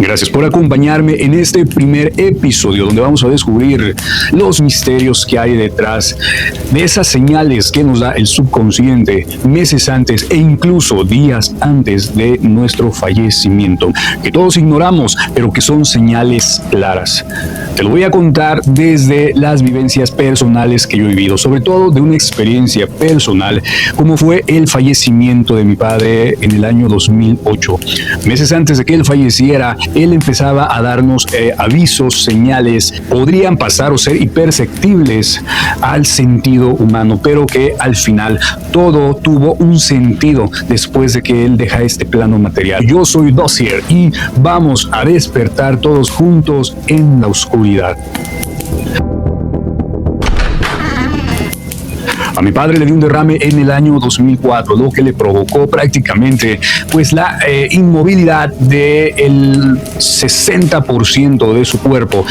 Gracias por acompañarme en este primer episodio donde vamos a descubrir los misterios que hay detrás de esas señales que nos da el subconsciente meses antes e incluso días antes de nuestro fallecimiento, que todos ignoramos, pero que son señales claras. Te lo voy a contar desde las vivencias personales que yo he vivido, sobre todo de una experiencia personal, como fue el fallecimiento de mi padre en el año 2008. Meses antes de que él falleciera, él empezaba a darnos avisos, señales, podrían pasar o ser imperceptibles al sentido humano, pero que al final todo tuvo un sentido después de que él deja este plano material. Yo soy Dossier y vamos a despertar todos juntos en la oscuridad. A mi padre le dio un derrame en el año 2004, lo que le provocó prácticamente pues la inmovilidad del 60% de su cuerpo.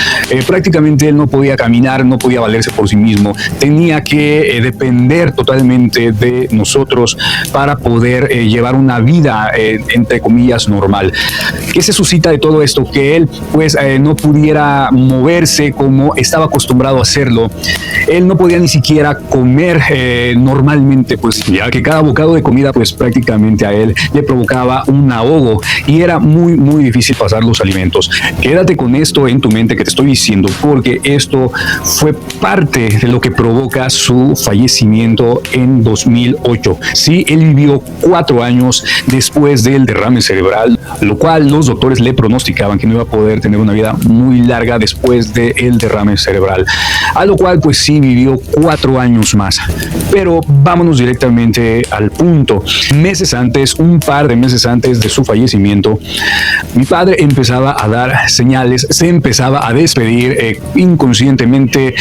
Prácticamente él no podía caminar, no podía valerse por sí mismo, tenía que depender totalmente de nosotros para poder llevar una vida entre comillas normal. ¿Qué se suscita de todo esto? Que él pues no pudiera moverse como estaba acostumbrado a hacerlo. Él no podía ni siquiera comer normalmente, pues ya que cada bocado de comida pues prácticamente a él le provocaba un ahogo y era muy difícil pasar los alimentos. Quédate con esto en tu mente que te estoy diciendo, porque esto fue parte de lo que provoca su fallecimiento en 2008. Sí, él vivió 4 años después del derrame cerebral, lo cual los doctores le pronosticaban que no iba a poder tener una vida muy larga después del derrame cerebral, a lo cual pues sí vivió 4 años más. Pero vámonos directamente al punto. Un par de meses antes de su fallecimiento, mi padre empezaba a dar señales, se empezaba a despedir inconscientemente,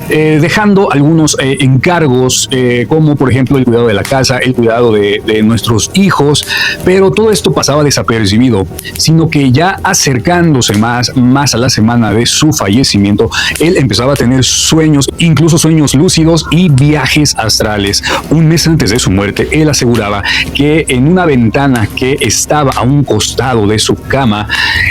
dejando algunos encargos, como por ejemplo el cuidado de la casa, el cuidado de nuestros hijos, pero todo esto pasaba desapercibido, sino que ya acercándose más a la semana de su fallecimiento, él empezaba a tener sueños, incluso sueños lúcidos y viajes astrales. Un mes antes de su muerte, él aseguraba que en una ventana que estaba a un costado de su cama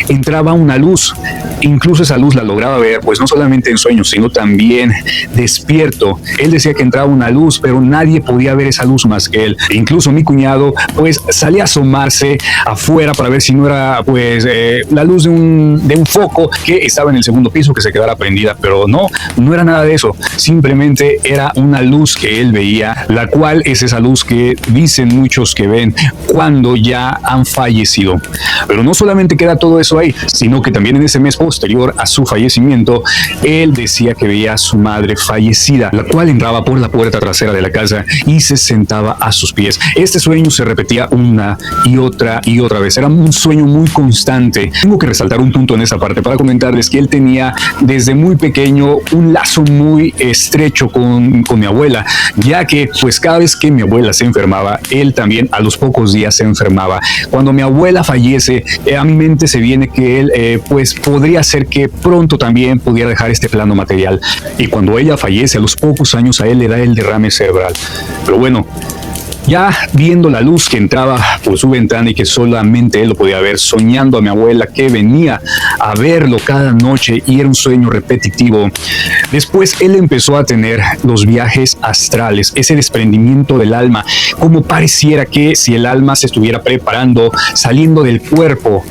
entraba una luz. Incluso esa luz la lograba ver, pues no solamente en sueños, sino también despierto. Él decía que entraba una luz, pero nadie podía ver esa luz más que él. Incluso mi cuñado, pues salía a asomarse afuera para ver si no era, pues, la luz de un foco que estaba en el segundo piso que se quedara prendida, pero no era nada de eso. Simplemente era una luz que él veía, la cual es esa luz que dicen muchos que ven cuando ya han fallecido. Pero no solamente queda todo eso ahí, sino que también en ese mes posterior a su fallecimiento, él decía que veía a su madre fallecida, la cual entraba por la puerta trasera de la casa y se sentaba a sus pies. Este sueño se repetía una y otra vez. Era un sueño muy constante. Tengo que resaltar un punto en esa parte para comentarles que él tenía desde muy pequeño un lazo muy estrecho con mi abuela, ya que pues cada vez que mi abuela se enfermaba, él también a los pocos días se enfermaba. Cuando mi abuela fallece, a mi mente se viene que él pues podría ser que pronto también pudiera dejar este plano material, y cuando ella fallece a los pocos años a él le da el derrame cerebral. Pero bueno, ya viendo la luz que entraba por su ventana y que solamente él lo podía ver, soñando a mi abuela que venía a verlo cada noche y era un sueño repetitivo. Después él empezó a tener los viajes astrales, ese desprendimiento del alma, como pareciera que si el alma se estuviera preparando, saliendo del cuerpo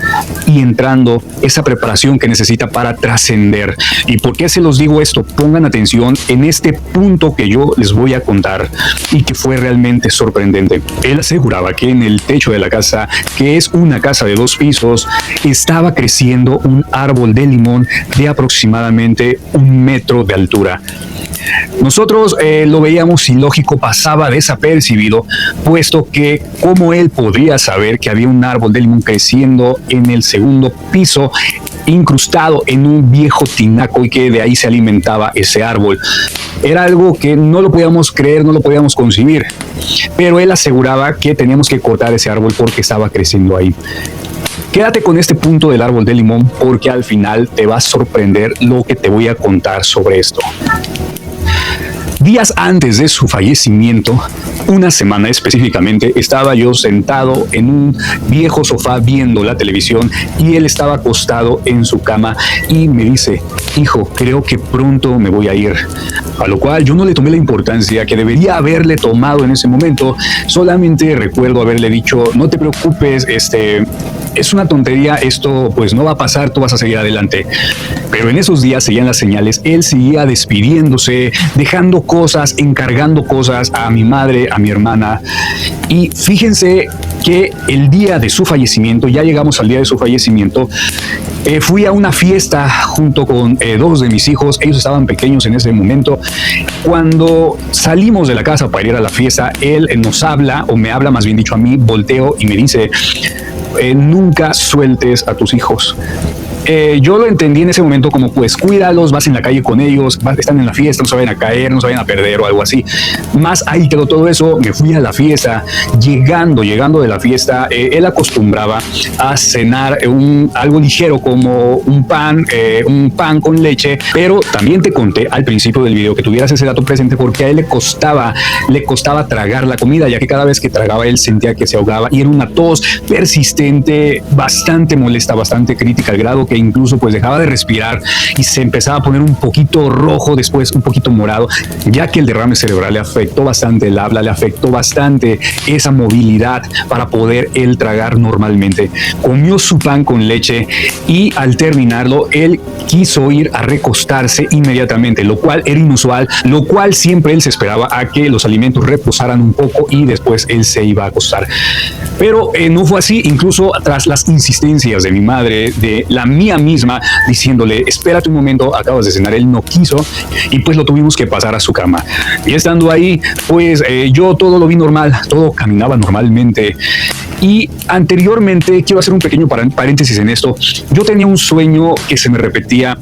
y entrando, esa preparación que necesita para trascender. ¿Y por qué se los digo esto? Pongan atención en este punto que yo les voy a contar y que fue realmente sorprendente. Él aseguraba que en el techo de la casa, que es una casa de 2 pisos, estaba creciendo un árbol de limón de aproximadamente 1 metro de altura. Nosotros lo veíamos ilógico, pasaba desapercibido, puesto que cómo él podría saber que había un árbol de limón creciendo en el segundo piso, incrustado en un viejo tinaco, y que de ahí se alimentaba ese árbol. Era algo que no lo podíamos creer, no lo podíamos concebir, pero él aseguraba que teníamos que cortar ese árbol porque estaba creciendo ahí. Quédate con este punto del árbol de limón porque al final te va a sorprender lo que te voy a contar sobre esto. Días antes de su fallecimiento, una semana específicamente, estaba yo sentado en un viejo sofá viendo la televisión y él estaba acostado en su cama y me dice: hijo, creo que pronto me voy a ir. A lo cual yo no le tomé la importancia que debería haberle tomado en ese momento. Solamente recuerdo haberle dicho: no te preocupes, es una tontería, esto pues no va a pasar, tú vas a seguir adelante. Pero en esos días seguían las señales, él seguía despidiéndose, dejando cosas, encargando cosas a mi madre, a mi hermana. Y fíjense que el día de su fallecimiento, ya llegamos al día de su fallecimiento, fui a una fiesta junto con dos de mis hijos. Ellos estaban pequeños en ese momento. Cuando salimos de la casa para ir a la fiesta, él nos habla, o me habla más bien dicho a mí, volteo y me dice: nunca sueltes a tus hijos. Yo lo entendí en ese momento como: pues cuídalos, vas en la calle con ellos, están en la fiesta, no se vayan a caer, no se vayan a perder o algo así. Más ahí quedó todo eso. Me fui a la fiesta. Llegando de la fiesta, él acostumbraba a cenar algo ligero como un pan con leche. Pero también te conté al principio del video que tuvieras ese dato presente, porque a él le costaba tragar la comida, ya que cada vez que tragaba él sentía que se ahogaba y era una tos persistente, bastante molesta, bastante crítica, al grado que incluso pues dejaba de respirar y se empezaba a poner un poquito rojo, después un poquito morado, ya que el derrame cerebral le afectó bastante el habla, le afectó bastante esa movilidad para poder él tragar normalmente. Comió su pan con leche y al terminarlo él quiso ir a recostarse inmediatamente, lo cual era inusual, lo cual siempre él se esperaba a que los alimentos reposaran un poco y después él se iba a acostar. Pero no fue así, incluso tras las insistencias de mi madre, de la mía misma, diciéndole: espérate un momento, acabas de cenar. Él no quiso y pues lo tuvimos que pasar a su cama. Y estando ahí, pues yo todo lo vi normal, todo caminaba normalmente. Y anteriormente, quiero hacer un pequeño paréntesis en esto, yo tenía un sueño que se me repetía,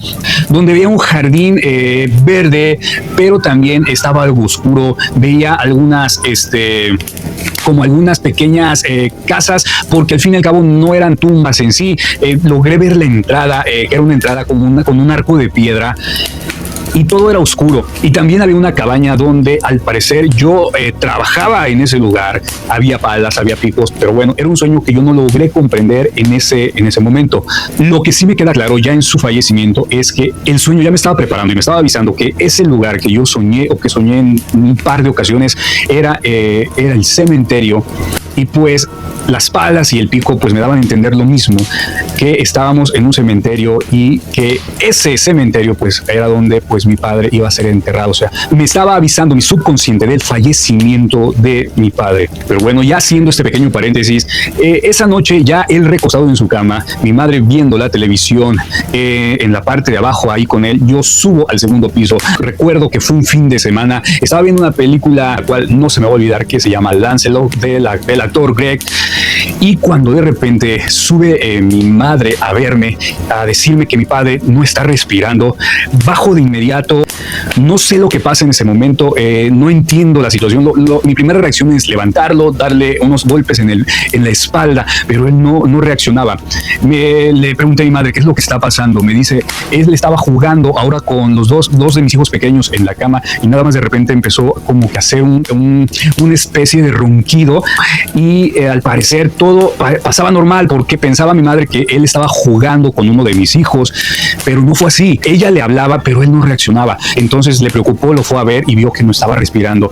donde veía un jardín verde, pero también estaba algo oscuro. Veía algunas como algunas pequeñas casas, porque al fin y al cabo no eran tumbas en sí. Logré ver la entrada, era una entrada con un arco de piedra, y todo era oscuro. Y también había una cabaña donde al parecer yo trabajaba en ese lugar. Había palas, había picos, pero bueno, era un sueño que yo no logré comprender en ese momento. Lo que sí me queda claro ya en su fallecimiento es que el sueño ya me estaba preparando y me estaba avisando que ese lugar que yo soñé, o que soñé en un par de ocasiones, era el cementerio. Y pues las palas y el pico pues me daban a entender lo mismo, que estábamos en un cementerio y que ese cementerio pues era donde pues mi padre iba a ser enterrado. O sea, me estaba avisando mi subconsciente del fallecimiento de mi padre. Pero bueno, ya haciendo este pequeño paréntesis, esa noche ya él recostado en su cama, mi madre viendo la televisión en la parte de abajo ahí con él, yo subo al segundo piso. Recuerdo que fue un fin de semana, estaba viendo una película la cual no se me va a olvidar, que se llama Lancelot, del actor Greg. Y cuando de repente sube mi madre a verme, a decirme que mi padre no está respirando, bajo de inmediato. No sé lo que pasa en ese momento, no entiendo la situación. Mi primera reacción es levantarlo, darle unos golpes en la espalda, pero él no reaccionaba. Le pregunté a mi madre qué es lo que está pasando. Me dice: él estaba jugando ahora con los dos de mis hijos pequeños en la cama, y nada más de repente empezó como que a hacer una especie de ronquido, y al parecer todo pasaba normal, porque pensaba mi madre que él estaba jugando con uno de mis hijos, pero no fue así. Ella le hablaba, pero él no reaccionaba. Entonces le preocupó, lo fue a ver y vio que no estaba respirando.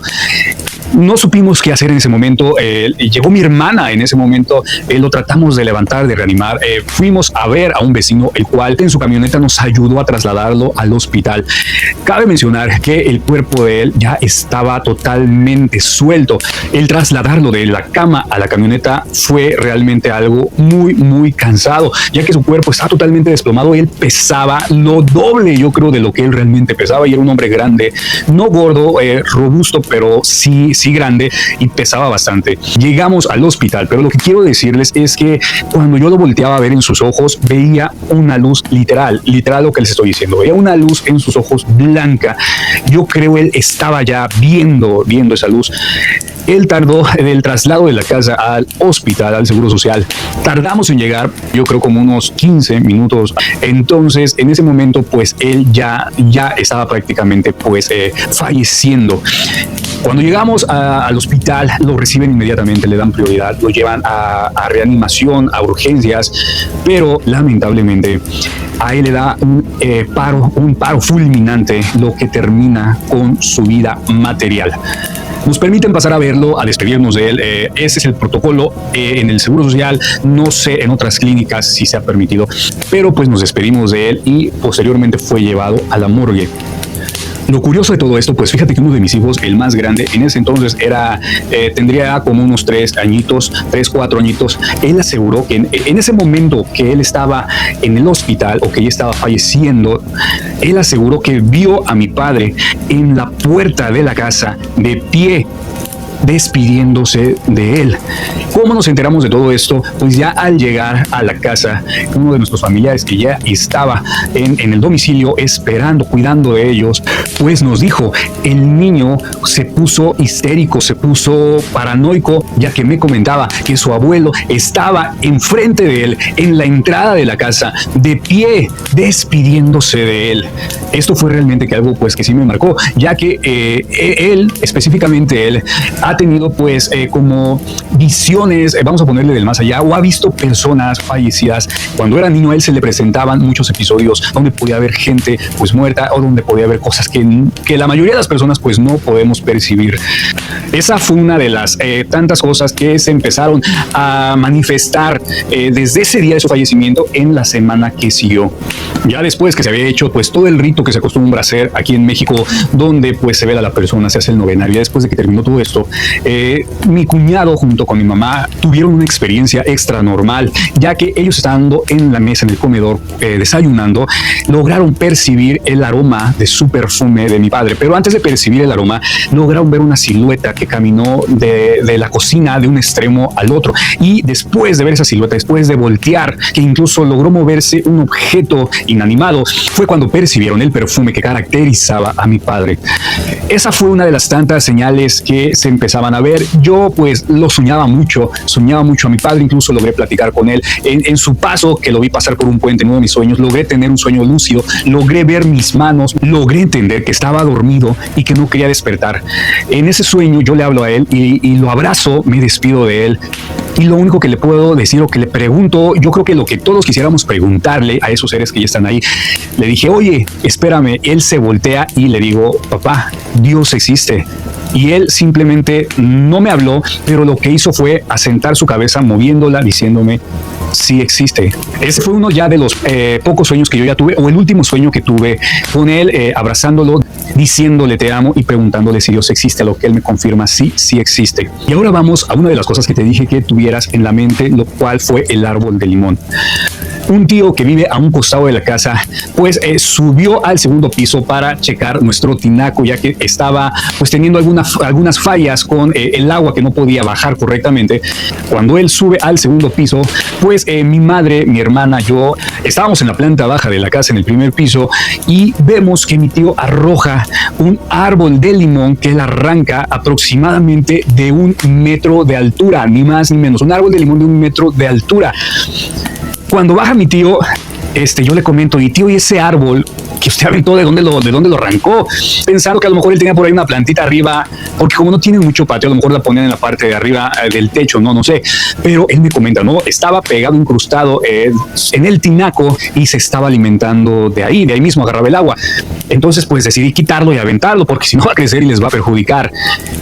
No supimos qué hacer en ese momento. Llegó mi hermana en ese momento, lo tratamos de levantar, de reanimar. Fuimos a ver a un vecino, el cual en su camioneta nos ayudó a trasladarlo al hospital. Cabe mencionar que el cuerpo de él ya estaba totalmente suelto. El trasladarlo de la cama a la camioneta fue realmente algo muy, muy cansado, ya que su cuerpo estaba totalmente desplomado. Él pesaba lo doble, yo creo, de lo que él realmente pesaba, y era un hombre grande, no gordo, robusto, pero sí grande, y pesaba bastante. Llegamos al hospital, pero lo que quiero decirles es que cuando yo lo volteaba a ver en sus ojos, veía una luz literal lo que les estoy diciendo, veía una luz en sus ojos blanca. Yo creo él estaba ya viendo esa luz. Él tardó en el traslado de la casa al hospital, al Seguro Social. Tardamos en llegar, yo creo como unos 15 minutos. Entonces, en ese momento, pues él ya estaba prácticamente pues falleciendo. Cuando llegamos al hospital, lo reciben inmediatamente, le dan prioridad, lo llevan a reanimación, a urgencias, pero lamentablemente a él le da un paro fulminante, lo que termina con su vida material. Nos permiten pasar a verlo, a despedirnos de él. Ese es el protocolo en el Seguro Social. No sé en otras clínicas si se ha permitido, pero pues nos despedimos de él y posteriormente fue llevado a la morgue. Lo curioso de todo esto, pues fíjate que uno de mis hijos, el más grande, en ese entonces tendría como unos 3 añitos, 3, 4 añitos. Él aseguró que en ese momento que él estaba en el hospital o que ella estaba falleciendo, él aseguró que vio a mi padre en la puerta de la casa de pie, despidiéndose de él. ¿Cómo nos enteramos de todo esto? Pues ya al llegar a la casa, uno de nuestros familiares que ya estaba en el domicilio esperando, cuidando de ellos, pues nos dijo, el niño se puso histérico, se puso paranoico, ya que me comentaba que su abuelo estaba enfrente de él, en la entrada de la casa, de pie, despidiéndose de él. Esto fue realmente algo pues que sí me marcó, ya que él, específicamente él, ha tenido pues como visiones, vamos a ponerle del más allá, o ha visto personas fallecidas. Cuando era niño a él se le presentaban muchos episodios donde podía haber gente pues muerta o donde podía haber cosas que la mayoría de las personas pues no podemos percibir. Esa fue una de las tantas cosas que se empezaron a manifestar desde ese día de su fallecimiento en la semana que siguió. Ya después que se había hecho pues todo el rito que se acostumbra a hacer aquí en México, donde pues se vela a la persona, se hace el novenario. Ya después de que terminó todo esto, mi cuñado junto con mi mamá tuvieron una experiencia extra normal, ya que ellos estando en la mesa, en el comedor, desayunando, lograron percibir el aroma de su perfume de mi padre. Pero antes de percibir el aroma, lograron ver una silueta que caminó de la cocina de un extremo al otro. Y después de ver esa silueta, después de voltear, que incluso logró moverse un objeto inanimado, fue cuando percibieron el perfume que caracterizaba a mi padre. Esa fue una de las tantas señales que se empezaban a ver. Yo pues lo soñaba mucho a mi padre, incluso logré platicar con él en su paso, que lo vi pasar por un puente en uno de mis sueños, logré tener un sueño lúcido, logré ver mis manos, logré entender que estaba dormido y que no quería despertar. En ese sueño yo le hablo a él y lo abrazo, me despido de él. Y lo único que le puedo decir o que le pregunto, yo creo que lo que todos quisiéramos preguntarle a esos seres que ya están ahí, le dije, oye, espérame. Él se voltea y le digo, papá, Dios existe. Y él simplemente no me habló, pero lo que hizo fue asentar su cabeza, moviéndola, diciéndome, sí existe. Ese fue uno ya de los pocos sueños que yo ya tuve, o el último sueño que tuve con él, abrazándolo, diciéndole te amo y preguntándole si Dios existe, a lo que él me confirma, sí, sí existe. Y ahora vamos a una de las cosas que te dije que tuvieras en la mente, lo cual fue el árbol de limón. Un tío que vive a un costado de la casa, pues subió al segundo piso para checar nuestro tinaco, ya que estaba pues teniendo algunas fallas con el agua, que no podía bajar correctamente. Cuando él sube al segundo piso, pues mi madre, mi hermana, yo estábamos en la planta baja de la casa, en el primer piso, y vemos que mi tío arroja un árbol de limón que él arranca aproximadamente de 1 metro de altura, ni más ni menos, un árbol de limón de 1 metro de altura. Cuando baja mi tío, yo le comento, y tío, ¿y ese árbol que usted aventó, de dónde lo arrancó? Pensando que a lo mejor él tenía por ahí una plantita arriba, porque como no tiene mucho patio, a lo mejor la ponían en la parte de arriba del techo, no sé. Pero él me comenta, no, estaba pegado, incrustado en el tinaco y se estaba alimentando de ahí mismo agarraba el agua. Entonces pues decidí quitarlo y aventarlo, porque si no va a crecer y les va a perjudicar.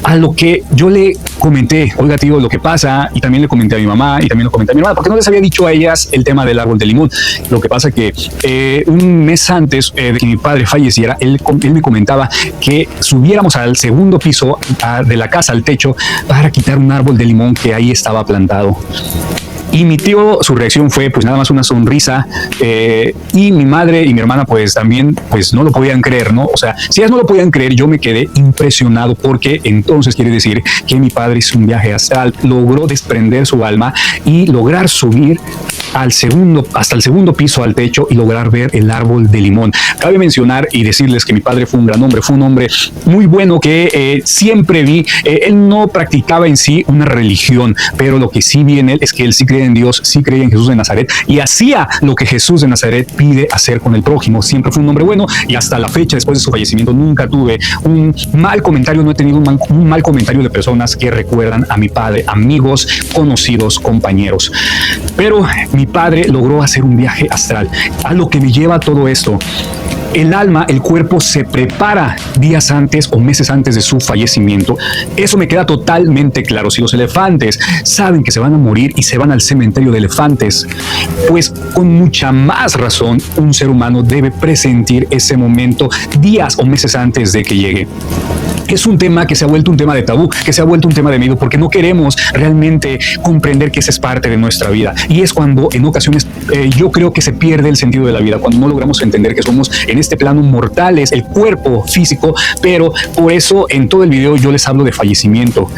A lo que yo le comenté, oiga tío, lo que pasa, y también le comenté a mi mamá y también lo comenté a mi hermana, porque no les había dicho a ellas el tema del árbol de limón. Lo que pasa que un mes antes de que mi padre falleciera, él me comentaba que subiéramos al segundo piso de la casa, al techo, para quitar un árbol de limón que ahí estaba plantado. Y mi tío, su reacción fue pues nada más una sonrisa, y mi madre y mi hermana pues también pues no lo podían creer, ¿no? O sea, si ellas no lo podían creer, yo me quedé impresionado, porque entonces quiere decir que mi padre hizo un viaje astral, logró desprender su alma y lograr subir hasta el segundo piso, al techo, y lograr ver el árbol de limón. Cabe mencionar y decirles que mi padre fue un gran hombre, fue un hombre muy bueno que siempre vi, él no practicaba en sí una religión, pero lo que sí vi en él es que él sí creía en Dios, sí creía en Jesús de Nazaret y hacía lo que Jesús de Nazaret pide hacer con el prójimo. Siempre fue un hombre bueno y hasta la fecha, después de su fallecimiento, nunca tuve un mal comentario, no he tenido un mal comentario de personas que recuerdan a mi padre, amigos, conocidos, compañeros. Pero mi padre logró hacer un viaje astral. A lo que me lleva todo esto: el alma, el cuerpo se prepara días antes o meses antes de su fallecimiento. Eso me queda totalmente claro. Si los elefantes saben que se van a morir y se van al cementerio de elefantes, pues con mucha más razón un ser humano debe presentir ese momento días o meses antes de que llegue. Es un tema que se ha vuelto un tema de tabú, que se ha vuelto un tema de miedo, porque no queremos realmente comprender que esa es parte de nuestra vida. Y es cuando en ocasiones yo creo que se pierde el sentido de la vida, cuando no logramos entender que somos en este plano mortales, el cuerpo físico. Pero por eso en todo el video yo les hablo de fallecimiento,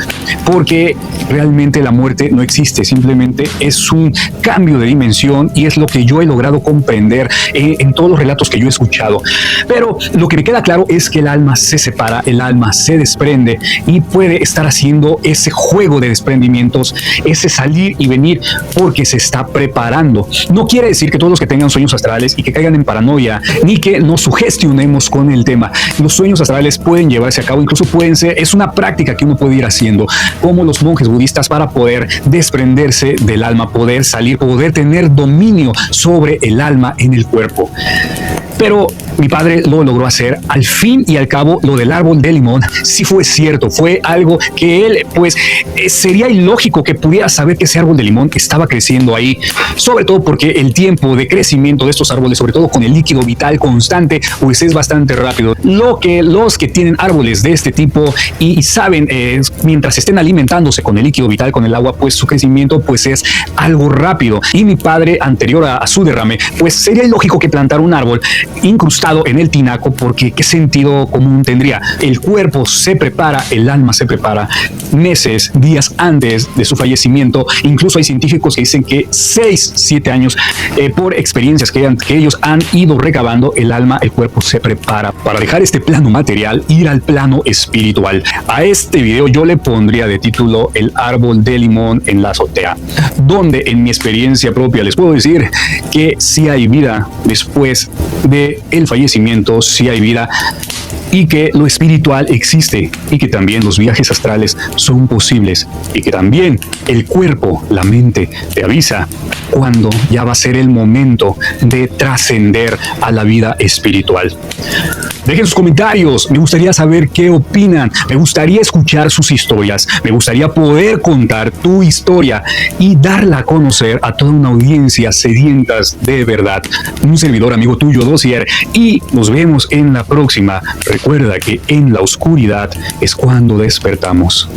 porque realmente la muerte no existe, simplemente es un cambio de dimensión, y es lo que yo he logrado comprender en todos los relatos que yo he escuchado. Pero lo que me queda claro es que el alma se separa, el alma se desprende y puede estar haciendo ese juego de desprendimientos, ese salir y venir, porque se está preparando. No quiere decir que todos los que tengan sueños astrales y que caigan en paranoia, ni que nos sugestionemos con el tema. Los sueños astrales pueden llevarse a cabo, incluso pueden ser, es una práctica que uno puede ir haciendo, como los monjes budistas, para poder desprenderse del alma, poder salir, poder tener dominio sobre el alma en el cuerpo. Pero mi padre lo logró hacer. Al fin y al cabo, lo del árbol de limón sí fue cierto, fue algo que él, pues, sería ilógico que pudiera saber que ese árbol de limón estaba creciendo ahí, sobre todo porque el tiempo de crecimiento de estos árboles, sobre todo con el líquido vital constante, pues es bastante rápido. Lo que los que tienen árboles de este tipo y saben, mientras estén alimentándose con el líquido vital, con el agua, pues su crecimiento pues es algo rápido. Y mi padre, anterior a su derrame, pues sería ilógico que plantara un árbol incrustado en el tinaco, porque ¿qué sentido común tendría? El cuerpo se prepara, el alma se prepara meses, días antes de su fallecimiento. Incluso hay científicos que dicen que 6, 7 años, por experiencias que ellos han ido recabando, el alma, el cuerpo se prepara para dejar este plano material, ir al plano espiritual. A este video yo le pondría de título El árbol de limón en la azotea, donde en mi experiencia propia les puedo decir que sí hay vida después de el fallecimiento, sí hay vida, y que lo espiritual existe, y que también los viajes astrales son posibles, y que también el cuerpo, la mente, te avisa cuando ya va a ser el momento de trascender a la vida espiritual. Dejen sus comentarios, me gustaría saber qué opinan, me gustaría escuchar sus historias, me gustaría poder contar tu historia y darla a conocer a toda una audiencia sedientas de verdad. Un servidor amigo tuyo, Dossier, y nos vemos en la próxima. Recuerda que en la oscuridad es cuando despertamos.